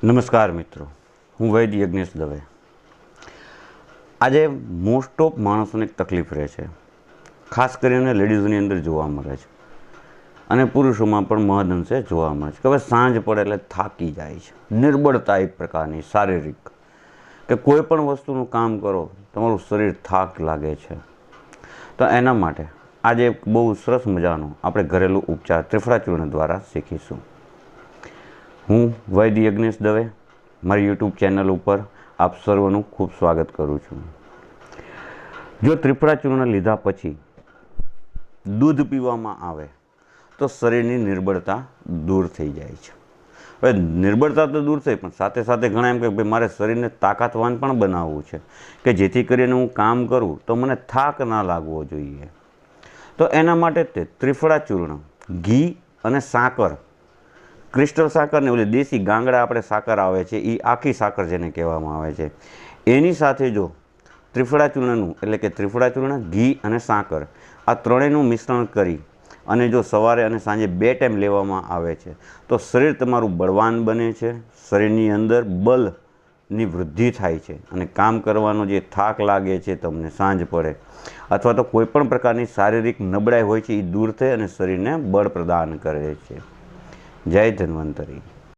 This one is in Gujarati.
નમસ્કાર મિત્રો, હું વૈદ યજ્ઞેશ દવે. આજે મોસ્ટ ઓફ માણસોને એક તકલીફ રહે છે, ખાસ કરીને લેડીઝોની અંદર જોવા મળે છે અને પુરુષોમાં પણ મહદઅંશે જોવા મળે છે કે હવે સાંજ પડે એટલે થાકી જાય છે, નિર્બળતા એક પ્રકારની શારીરિક, કે કોઈ પણ વસ્તુનું કામ કરો તમારું શરીર થાક લાગે છે. તો એના માટે આજે એક બહુ સરસ મજાનો આપણે ઘરેલું ઉપચાર ત્રિફળા ચૂર્ણ દ્વારા શીખીશું. હું વૈદ યજ્ઞેશ દવે, મારી યુટ્યુબ ચેનલ ઉપર આપ સર્વનું ખૂબ સ્વાગત કરું છું. જો ત્રિફળા ચૂર્ણ લીધા પછી દૂધ પીવામાં આવે તો શરીરની નિર્બળતા દૂર થઈ જાય છે. હવે નિર્બળતા તો દૂર થઈ, પણ સાથે સાથે ઘણા એમ કે ભાઈ મારે શરીરને તાકાતવાન પણ બનાવવું છે કે જેથી કરીને હું કામ કરું તો મને થાક ના લાગવો જોઈએ. તો એના માટે તે ત્રિફળા ચૂર્ણ ઘી અને સાકર, ક્રિસ્ટલ સાકર ને ઓલી દેશી ગાંગડા આપણે સાકર આવે છે, એ આખી સાકર જેને કહેવામાં આવે છે, એની સાથે જો ત્રિફળા ચૂર્ણનું એટલે કે ત્રિફળા ચૂર્ણ, ઘી અને સાકર આ ત્રણેયનું મિશ્રણ કરી અને જો સવારે અને સાંજે 2 ટાઈમ લેવામાં આવે છે તો શરીર તમારું બળવાન બને છે, શરીરની અંદર બળની વૃદ્ધિ થાય છે અને કામ કરવાનો જે થાક લાગે છે તમને સાંજ પડે અથવા તો કોઈ પણ પ્રકારની શારીરિક નબળાઈ હોય છે એ દૂર થઈ અને શરીરને બળ પ્રદાન કરે છે. જય ધન્વંતરી.